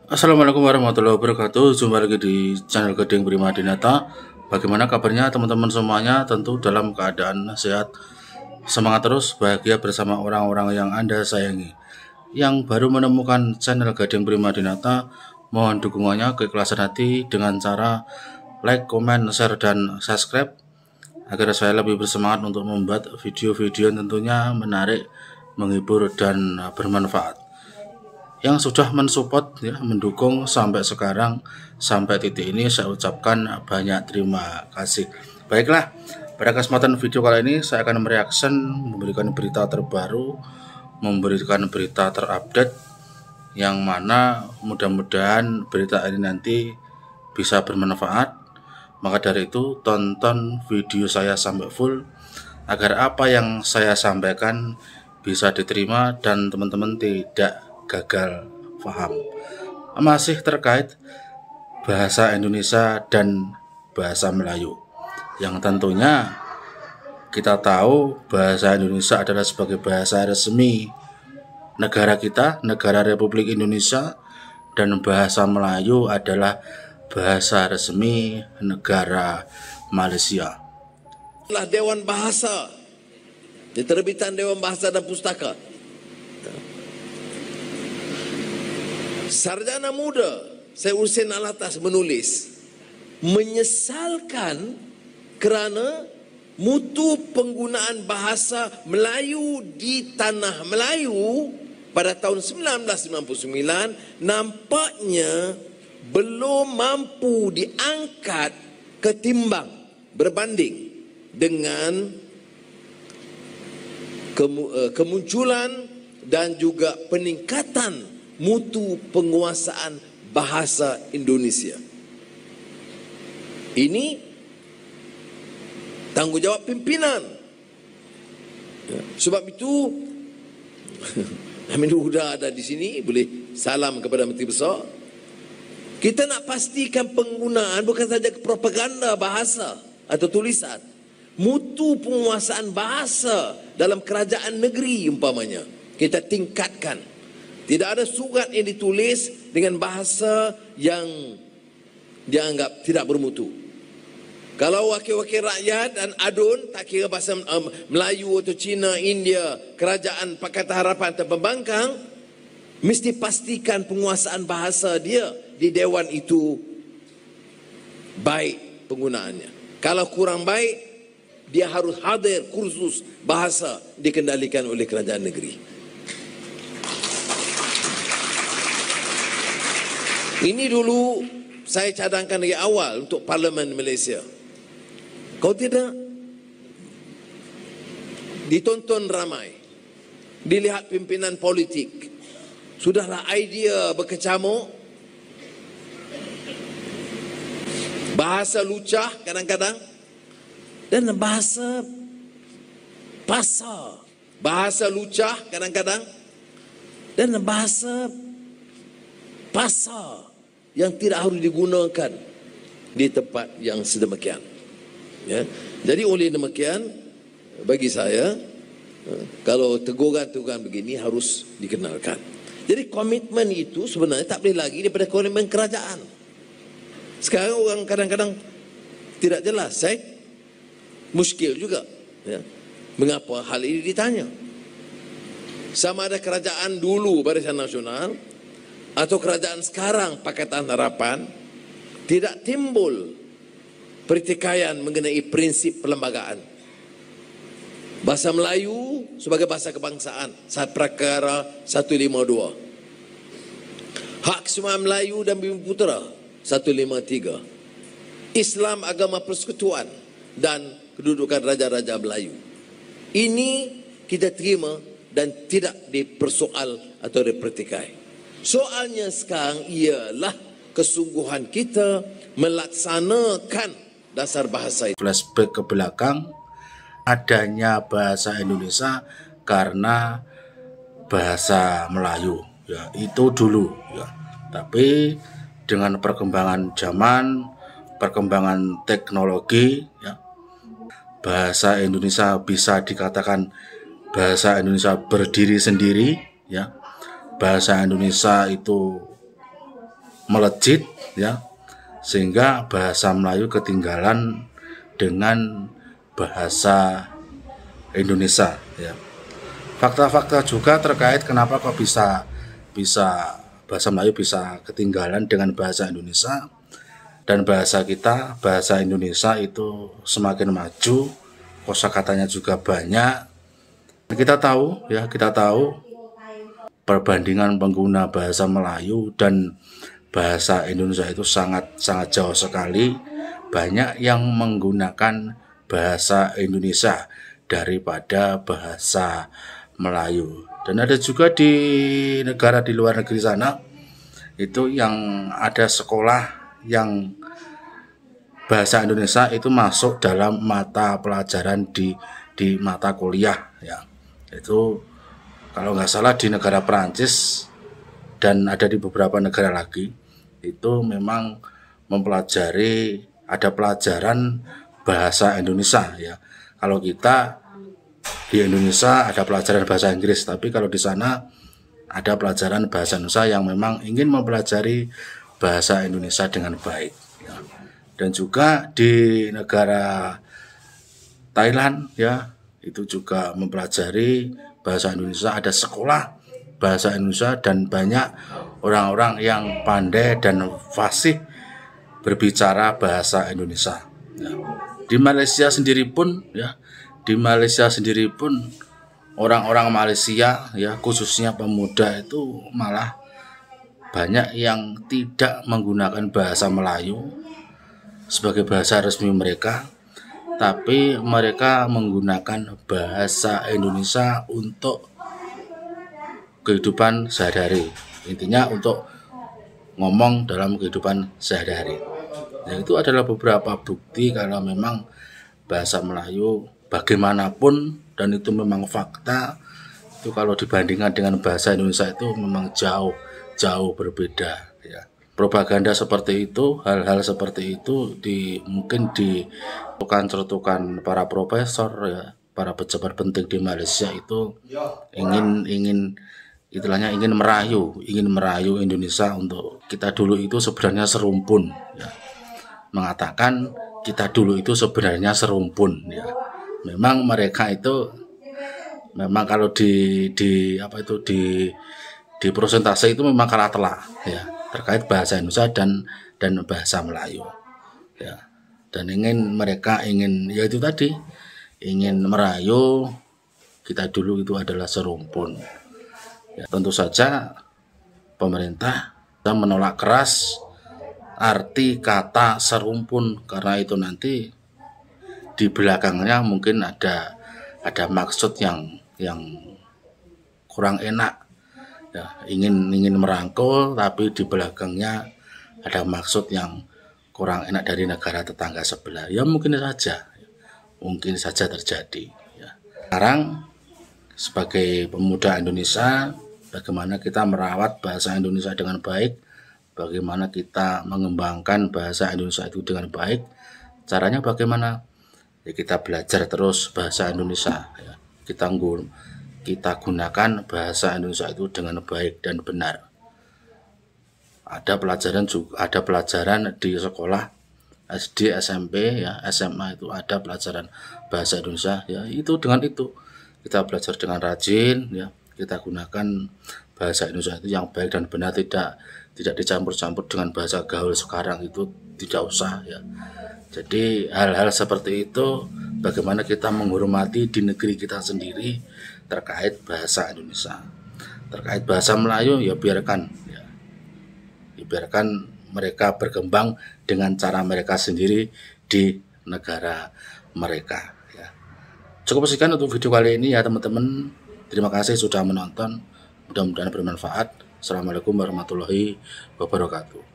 Assalamualaikum warahmatullahi wabarakatuh. Jumpa lagi di channel Gading Prima Dinata. Bagaimana kabarnya teman-teman semuanya? Tentu dalam keadaan sehat. Semangat terus, bahagia bersama orang-orang yang Anda sayangi. Yang baru menemukan channel Gading Prima Dinata, mohon dukungannya, keikhlasan hati dengan cara like, komen, share, dan subscribe agar saya lebih bersemangat untuk membuat video-video yang tentunya menarik, menghibur, dan bermanfaat. Yang sudah mensupport ya, mendukung sampai sekarang, sampai titik ini, saya ucapkan banyak terima kasih. Baiklah, pada kesempatan video kali ini saya akan mereaction, memberikan berita terbaru, memberikan berita terupdate, yang mana mudah-mudahan berita ini nanti bisa bermanfaat. Maka dari itu tonton video saya sampai full agar apa yang saya sampaikan bisa diterima dan teman-teman tidak gagal paham. Masih terkait bahasa Indonesia dan bahasa Melayu, yang tentunya kita tahu bahasa Indonesia adalah sebagai bahasa resmi negara kita, negara Republik Indonesia, dan bahasa Melayu adalah bahasa resmi negara Malaysia. Dewan Bahasa, di terbitan Dewan Bahasa dan Pustaka. Sarjana muda Syed Hussein Alatas menulis, menyesalkan kerana mutu penggunaan bahasa Melayu di tanah Melayu pada tahun 1999 nampaknya belum mampu diangkat ketimbang berbanding dengan kemunculan dan juga peningkatan mutu penguasaan bahasa Indonesia. Ini tanggungjawab pimpinan. Sebab itu Amin Huda ada di sini, boleh salam kepada Menteri Besar. Kita nak pastikan penggunaan bukan saja propaganda bahasa atau tulisan, mutu penguasaan bahasa dalam kerajaan negeri umpamanya kita tingkatkan. Tidak ada surat yang ditulis dengan bahasa yang dianggap tidak bermutu. Kalau wakil-wakil rakyat dan adun, tak kira bahasa Melayu atau Cina, India, kerajaan Pakatan Harapan atau pembangkang, mesti pastikan penguasaan bahasa dia di dewan itu baik penggunaannya. Kalau kurang baik, dia harus hadir kursus bahasa dikendalikan oleh kerajaan negeri. Ini dulu saya cadangkan dari awal untuk Parlimen Malaysia. Kalau tidak, ditonton ramai, dilihat pimpinan politik, sudahlah idea berkecamuk, bahasa lucah kadang-kadang, dan bahasa pasar, bahasa lucah kadang-kadang, dan bahasa pasar yang tidak harus digunakan di tempat yang sedemikian. Ya. Jadi oleh demikian, bagi saya, kalau teguran-teguran begini harus dikenalkan. Jadi komitmen itu sebenarnya tak boleh lagi daripada komitmen kerajaan. Sekarang orang kadang-kadang tidak jelas, muskil juga. Ya. Mengapa hal ini ditanya? Sama ada kerajaan dulu Barisan Nasional atau kerajaan sekarang Pakatan Harapan, tidak timbul pertikaian mengenai prinsip perlembagaan. Bahasa Melayu sebagai bahasa kebangsaan, Sat Prakara 152. Hak Semua Melayu dan Bumi Putera 153. Islam agama persekutuan dan kedudukan raja-raja Melayu. Ini kita terima dan tidak dipersoal atau dipertikai. Soalnya sekarang ialah kesungguhan kita melaksanakan dasar bahasa itu. Flashback ke belakang, adanya bahasa Indonesia karena bahasa Melayu, ya itu dulu ya. Tapi dengan perkembangan zaman, perkembangan teknologi, ya, bahasa Indonesia bisa dikatakan bahasa Indonesia berdiri sendiri, ya. Bahasa Indonesia itu melejit ya, sehingga bahasa Melayu ketinggalan dengan bahasa Indonesia ya. Fakta-fakta juga terkait kenapa kok bisa bahasa Melayu bisa ketinggalan dengan bahasa Indonesia, dan bahasa kita, bahasa Indonesia itu semakin maju, kosakatanya juga banyak. Kita tahu perbandingan pengguna bahasa Melayu dan bahasa Indonesia itu sangat jauh sekali. Banyak yang menggunakan bahasa Indonesia daripada bahasa Melayu. Dan ada juga di negara di luar negeri sana itu yang ada sekolah yang bahasa Indonesia itu masuk dalam mata pelajaran di mata kuliah ya. Itu kalau nggak salah di negara Perancis dan ada di beberapa negara lagi itu memang mempelajari, ada pelajaran bahasa Indonesia ya. Kalau kita di Indonesia ada pelajaran bahasa Inggris, tapi kalau di sana ada pelajaran bahasa Indonesia yang memang ingin mempelajari bahasa Indonesia dengan baik ya. Dan juga di negara Thailand ya, itu juga mempelajari bahasa Indonesia, ada sekolah bahasa Indonesia dan banyak orang-orang yang pandai dan fasih berbicara bahasa Indonesia ya. Di Malaysia sendiri pun orang-orang Malaysia ya, khususnya pemuda itu malah banyak yang tidak menggunakan bahasa Melayu sebagai bahasa resmi mereka, tapi mereka menggunakan bahasa Indonesia untuk kehidupan sehari-hari. Intinya untuk ngomong dalam kehidupan sehari-hari. Nah, itu adalah beberapa bukti kalau memang bahasa Melayu bagaimanapun, dan itu memang fakta, itu kalau dibandingkan dengan bahasa Indonesia itu memang jauh berbeda ya. Propaganda seperti itu, hal-hal seperti itu mungkin cetukan para profesor ya, para pejabat penting di Malaysia itu ingin merayu Indonesia untuk kita dulu itu sebenarnya serumpun ya. Mengatakan kita dulu itu sebenarnya serumpun ya. Memang mereka itu kalau di prosentase itu memang kalah telak ya terkait bahasa Indonesia dan bahasa Melayu ya. Dan mereka ingin merayu kita dulu itu adalah serumpun ya. Tentu saja pemerintah menolak keras arti kata serumpun, karena itu nanti di belakangnya mungkin ada maksud yang kurang enak ya, ingin merangkul, tapi di belakangnya ada maksud yang kurang enak dari negara tetangga sebelah ya. Mungkin saja terjadi ya. Sekarang sebagai pemuda Indonesia, bagaimana kita merawat bahasa Indonesia dengan baik, bagaimana kita mengembangkan bahasa Indonesia itu dengan baik. Caranya bagaimana? Ya, kita belajar terus bahasa Indonesia ya. Kita gunakan bahasa Indonesia itu dengan baik dan benar. Ada pelajaran di sekolah SD, SMP ya, SMA itu ada pelajaran bahasa Indonesia ya. Itu dengan itu kita belajar dengan rajin ya. Kita gunakan bahasa Indonesia itu yang baik dan benar, tidak dicampur-campur dengan bahasa gaul sekarang, itu tidak usah ya. Jadi hal-hal seperti itu bagaimana kita menghormati di negeri kita sendiri terkait bahasa Indonesia. Terkait bahasa Melayu ya biarkan mereka berkembang dengan cara mereka sendiri di negara mereka ya. Cukup sekian untuk video kali ini ya teman-teman. Terima kasih sudah menonton. Mudah-mudahan bermanfaat. Assalamualaikum warahmatullahi wabarakatuh.